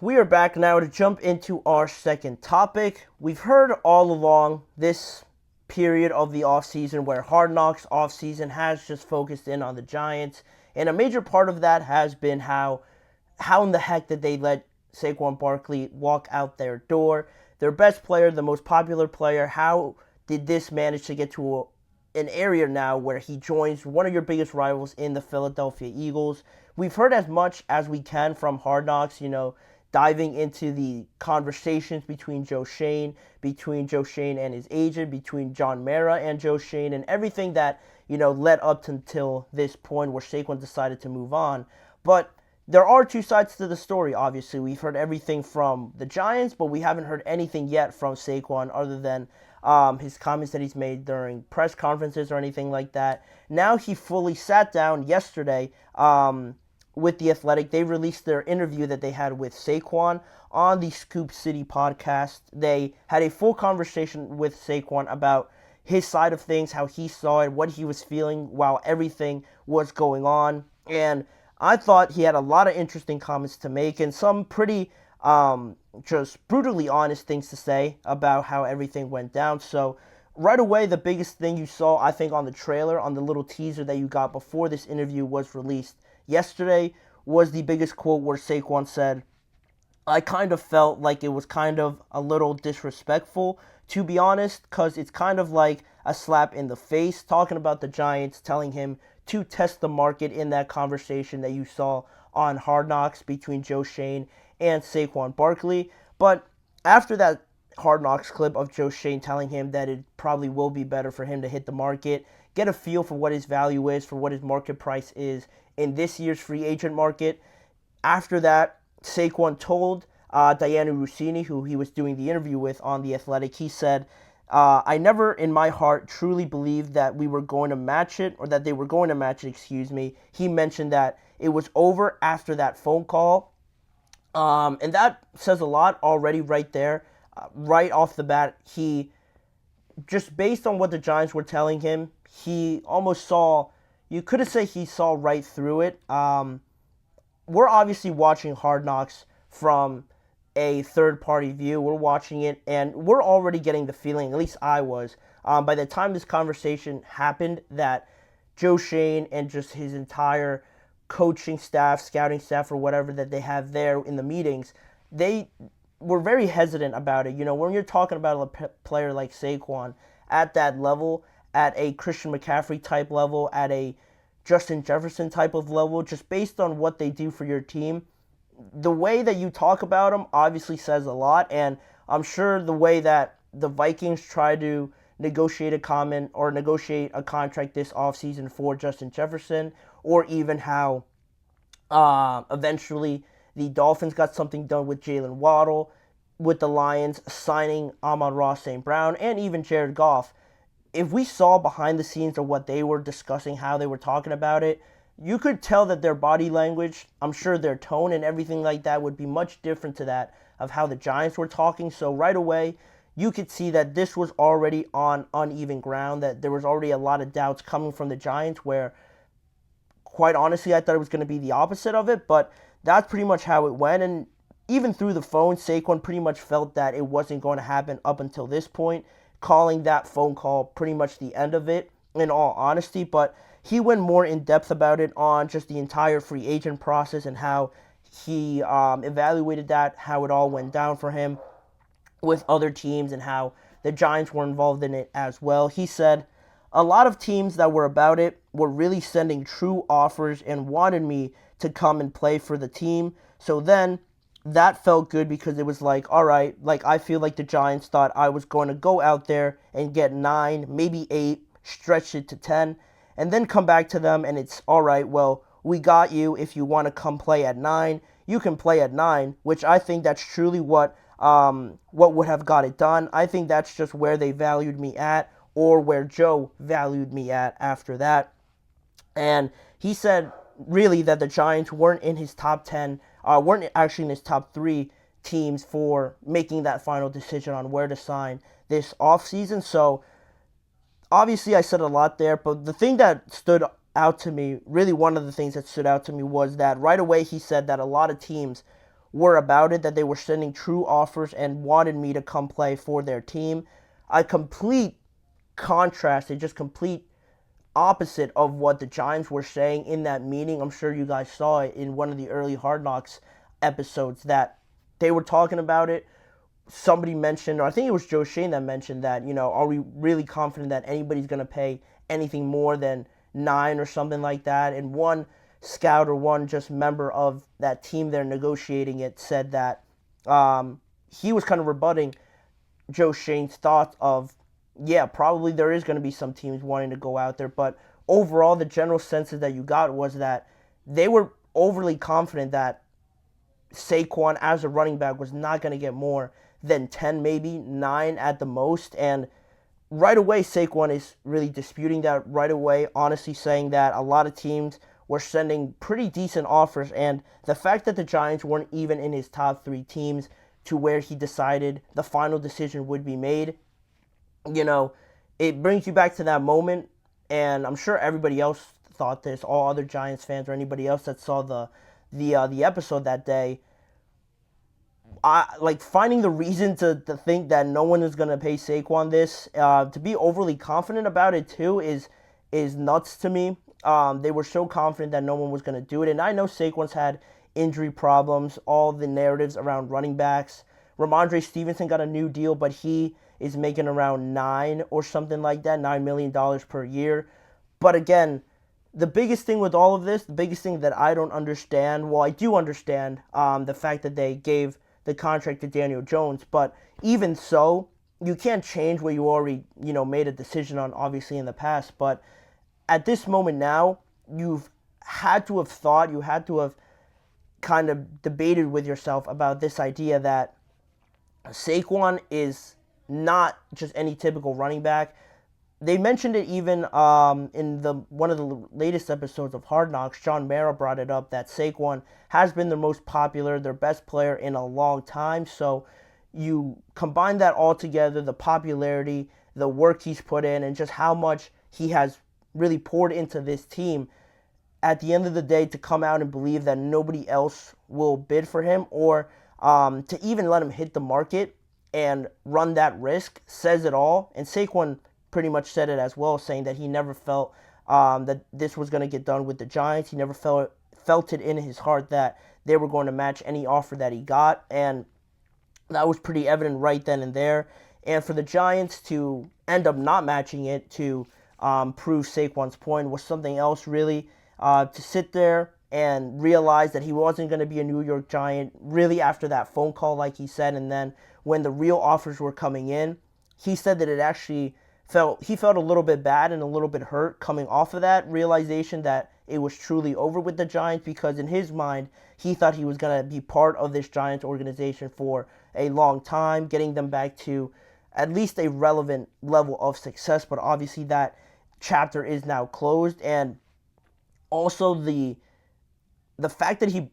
we are back now to jump into our second topic. We've heard all along this period of the offseason where Hard Knocks offseason has just focused in on the Giants, and a major part of that has been how in the heck did they let Saquon Barkley walk out their door? Their best player, the most popular player, how did this manage to get to an area now where he joins one of your biggest rivals in the Philadelphia Eagles? We've heard as much as we can from Hard Knocks, diving into the conversations between Joe Schoen and his agent, between John Mara and Joe Schoen, and everything that, led up to until this point where Saquon decided to move on. But there are two sides to the story, obviously. We've heard everything from the Giants, but we haven't heard anything yet from Saquon other than his comments that he's made during press conferences or anything like that. Now he fully sat down yesterday with The Athletic. They released their interview that they had with Saquon on the Scoop City podcast. They had a full conversation with Saquon about his side of things, how he saw it, what he was feeling while everything was going on. And I thought he had a lot of interesting comments to make and some pretty just brutally honest things to say about how everything went down. So right away, the biggest thing you saw, I think, on the trailer, on the little teaser that you got before this interview was released yesterday, was the biggest quote where Saquon said, "I kind of felt like it was kind of a little disrespectful, to be honest, because it's kind of like a slap in the face," talking about the Giants, telling him to test the market in that conversation that you saw on Hard Knocks between Joe Schoen and Saquon Barkley. But after that Hard Knocks clip of Joe Schoen telling him that it probably will be better for him to hit the market, get a feel for what his value is, for what his market price is in this year's free agent market. After that, Saquon told Diana Rossini, who he was doing the interview with on The Athletic, he said, "I never in my heart truly believed that we were going to match it, or that they were going to match it, excuse me." He mentioned that it was over after that phone call. And that says a lot already right there. Right off the bat, he, just based on what the Giants were telling him, he almost saw, you could say he saw right through it. We're obviously watching Hard Knocks from a third-party view. We're watching it, and we're already getting the feeling, at least I was, by the time this conversation happened, that Joe Schoen and just his entire coaching staff, scouting staff, or whatever that they have there in the meetings, they were very hesitant about it. When you're talking about a player like Saquon at that level, at a Christian McCaffrey type level, at a Justin Jefferson type of level, just based on what they do for your team, the way that you talk about them obviously says a lot. And I'm sure the way that the Vikings try to negotiate a contract this offseason for Justin Jefferson, or even how eventually the Dolphins got something done with Jalen Waddle, with the Lions signing Amon-Ra St. Brown, and even Jared Goff. If we saw behind the scenes of what they were discussing, how they were talking about it, you could tell that their body language, I'm sure their tone and everything like that would be much different to that of how the Giants were talking. So right away, you could see that this was already on uneven ground, that there was already a lot of doubts coming from the Giants, where quite honestly, I thought it was going to be the opposite of it, but that's pretty much how it went. And even through the phone, Saquon pretty much felt that it wasn't going to happen up until this point, calling that phone call pretty much the end of it, in all honesty. But he went more in depth about it on just the entire free agent process and how he evaluated that, how it all went down for him with other teams, and how the Giants were involved in it as well. He said, "A lot of teams that were about it were really sending true offers and wanted me to come and play for the team. So then that felt good, because it was like, all right, like I feel like the Giants thought I was going to go out there and get 9, maybe 8, stretch it to 10, and then come back to them, and it's all right, well, we got you. If you want to come play at 9, you can play at 9, which I think that's truly what would have got it done. I think that's just where they valued me at, or where Joe valued me at after that." And he said really that the Giants weren't in his top 10, weren't actually in his top 3 teams for making that final decision on where to sign this offseason. So obviously I said a lot there, but the thing that stood out to me, really one of the things that stood out to me, was that right away he said that a lot of teams were about it, that they were sending true offers and wanted me to come play for their team. A complete contrast, a just complete opposite of what the Giants were saying in that meeting. I'm sure you guys saw it in one of the early Hard Knocks episodes that they were talking about it. Somebody mentioned, or I think it was Joe Shane that mentioned that, are we really confident that anybody's going to pay anything more than 9 or something like that? And one scout or one just member of that team there negotiating it said that he was kind of rebutting Joe Shane's thoughts of, yeah, probably there is going to be some teams wanting to go out there, but overall the general sense that you got was that they were overly confident that Saquon as a running back was not going to get more than 10, maybe 9 at the most. And right away, Saquon is really disputing that right away, honestly saying that a lot of teams were sending pretty decent offers. And the fact that the Giants weren't even in his top 3 teams to where he decided the final decision would be made, it brings you back to that moment. And I'm sure everybody else thought this, all other Giants fans or anybody else that saw the episode that day. Finding the reason to think that no one is going to pay Saquon this, to be overly confident about it too is nuts to me. They were so confident that no one was going to do it. And I know Saquon's had injury problems, all the narratives around running backs. Ramondre Stevenson got a new deal, but he is making around 9 or something like that, $9 million per year. But again, the biggest thing with all of this, the biggest thing that I don't understand, well, I do understand the fact that they gave the contract to Daniel Jones, but even so, you can't change what you already, made a decision on, obviously, in the past. But at this moment now, you had to have kind of debated with yourself about this idea that Saquon is not just any typical running back. They mentioned it even in one of the latest episodes of Hard Knocks. John Mara brought it up that Saquon has been their most popular, their best player in a long time. So you combine that all together, the popularity, the work he's put in, and just how much he has really poured into this team. At the end of the day, to come out and believe that nobody else will bid for him or to even let him hit the market and run that risk says it all. And Saquon pretty much said it as well, saying that he never felt that this was going to get done with the Giants. He never felt it in his heart that they were going to match any offer that he got, and that was pretty evident right then and there. And for the Giants to end up not matching it to prove Saquon's point was something else really. To sit there and realize that he wasn't going to be a New York Giant really after that phone call, like he said, and then when the real offers were coming in, he said that it actually he felt a little bit bad and a little bit hurt coming off of that realization that it was truly over with the Giants, because in his mind, he thought he was going to be part of this Giants organization for a long time, getting them back to at least a relevant level of success. But obviously that chapter is now closed. And also the fact that he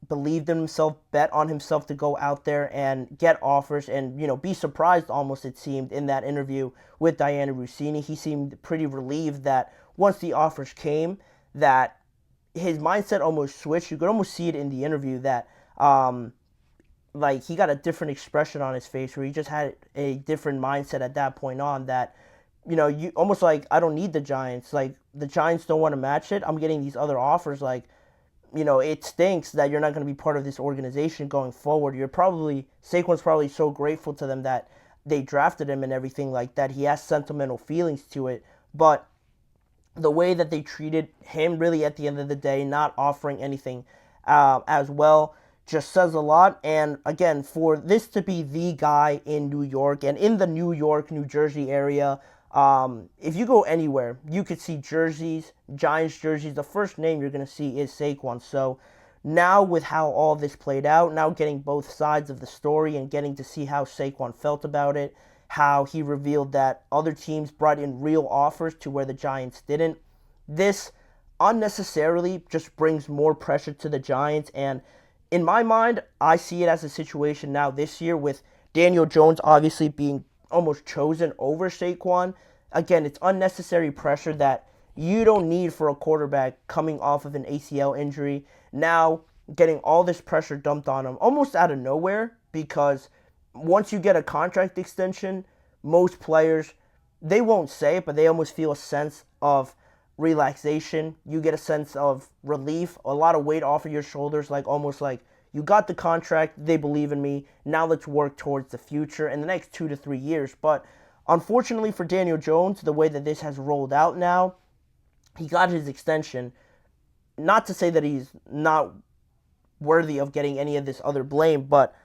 believed in himself, bet on himself to go out there and get offers and, be surprised almost, it seemed, in that interview with Diana Russini. He seemed pretty relieved that once the offers came, that his mindset almost switched. You could almost see it in the interview that he got a different expression on his face, where he just had a different mindset at that point on, that you almost like, I don't need the Giants. Like, the Giants don't want to match it. I'm getting these other offers. Like, it stinks that you're not going to be part of this organization going forward. Saquon's probably so grateful to them that they drafted him and everything like that. He has sentimental feelings to it. But the way that they treated him, really, at the end of the day, not offering anything as well, just says a lot. And again, for this to be the guy in New York and in the New York, New Jersey area, if you go anywhere, you could see jerseys, Giants jerseys. The first name you're going to see is Saquon. So now with how all this played out, now getting both sides of the story and getting to see how Saquon felt about it, how he revealed that other teams brought in real offers to where the Giants didn't, this unnecessarily just brings more pressure to the Giants. And in my mind, I see it as a situation now this year with Daniel Jones obviously being almost chosen over Saquon. Again, it's unnecessary pressure that you don't need for a quarterback coming off of an ACL injury. Now, getting all this pressure dumped on him almost out of nowhere, because once you get a contract extension, most players, they won't say it, but they almost feel a sense of relaxation. You get a sense of relief, a lot of weight off of your shoulders, like almost like you got the contract, they believe in me, now let's work towards the future in the next 2 to 3 years. But unfortunately for Daniel Jones, the way that this has rolled out now, he got his extension. Not to say that he's not worthy of getting any of this other blame, but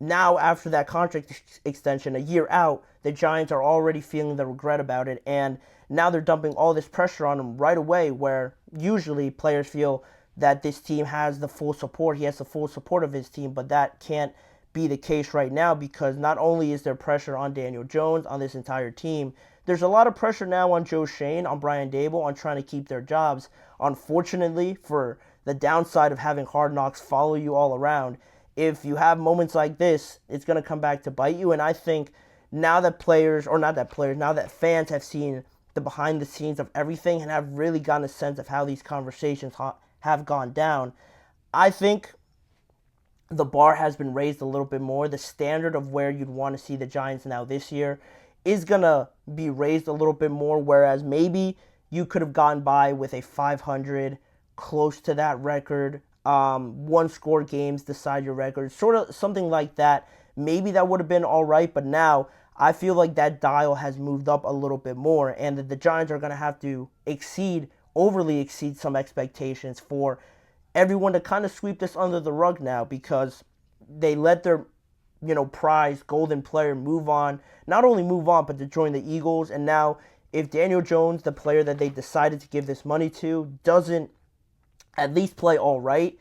now after that contract extension, a year out, the Giants are already feeling the regret about it, and now they're dumping all this pressure on him right away, where usually players feel that this team has the full support. He has the full support of his team, but that can't be the case right now, because not only is there pressure on Daniel Jones, on this entire team, there's a lot of pressure now on Joe Schoen, on Brian Daboll, on trying to keep their jobs. Unfortunately, for the downside of having Hard Knocks follow you all around, if you have moments like this, it's going to come back to bite you. And I think now that now that fans have seen the behind the scenes of everything and have really gotten a sense of how these conversations have gone down, I think the bar has been raised a little bit more. The standard of where you'd want to see the Giants now this year is going to be raised a little bit more, whereas maybe you could have gotten by with a 500, close to that record, one-score games decide your record, sort of something like that. Maybe that would have been all right, but now I feel like that dial has moved up a little bit more, and that the Giants are going to have to overly exceed some expectations for everyone to kind of sweep this under the rug now, because they let their prize golden player move on, not only move on, but to join the Eagles. And now if Daniel Jones, the player that they decided to give this money to, doesn't at least play all right,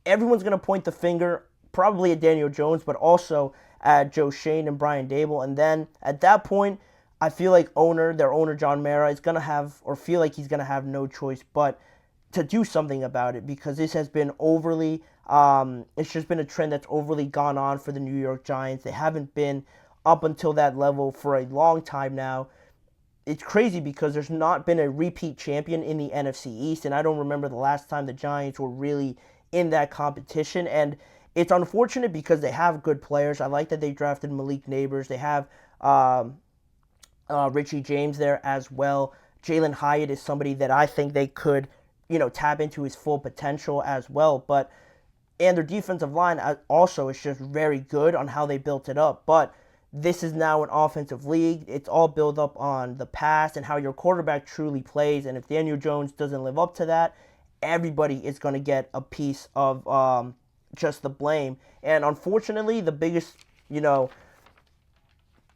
everyone's going to point the finger probably at Daniel Jones, but also at Joe Schoen and Brian Daboll. And then at that point, I feel like their owner John Mara, is going to have, or feel like he's going to have, no choice but to do something about it, because this has been overly, it's just been a trend that's overly gone on for the New York Giants. They haven't been up until that level for a long time now. It's crazy because there's not been a repeat champion in the NFC East, and I don't remember the last time the Giants were really in that competition. And it's unfortunate because they have good players. I like that they drafted Malik Neighbors. They have Richie James there as well. Jalen Hyatt is somebody that I think they could, tap into his full potential as well. And their defensive line also is just very good on how they built it up. But this is now an offensive league. It's all built up on the pass and how your quarterback truly plays. And if Daniel Jones doesn't live up to that, everybody is going to get a piece of just the blame. And unfortunately, the biggest,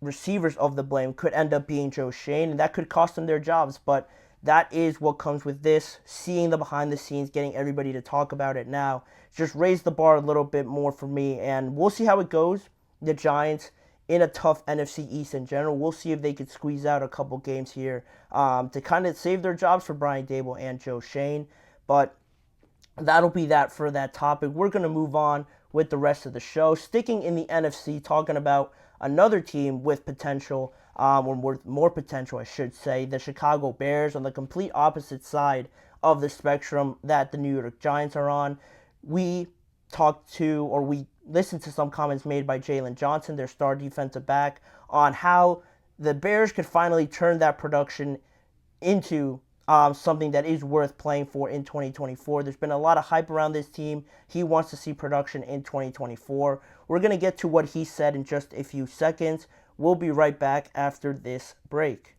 receivers of the blame could end up being Joe Schoen, and that could cost them their jobs. But that is what comes with this, seeing the behind the scenes, getting everybody to talk about it now. Just raise the bar a little bit more for me, and we'll see how it goes. The Giants, in a tough NFC East in general, we'll see if they could squeeze out a couple games here to kind of save their jobs for Brian Daboll and Joe Schoen. But that'll be that for that topic. We're going to move on with the rest of the show, sticking in the NFC, talking about another team with potential, or more potential, I should say, the Chicago Bears, on the complete opposite side of the spectrum that the New York Giants are on. We listened to some comments made by Jalen Johnson, their star defensive back, on how the Bears could finally turn that production into something that is worth playing for in 2024. There's been a lot of hype around this team. He wants to see production in 2024. We're going to get to what he said in just a few seconds. We'll be right back after this break.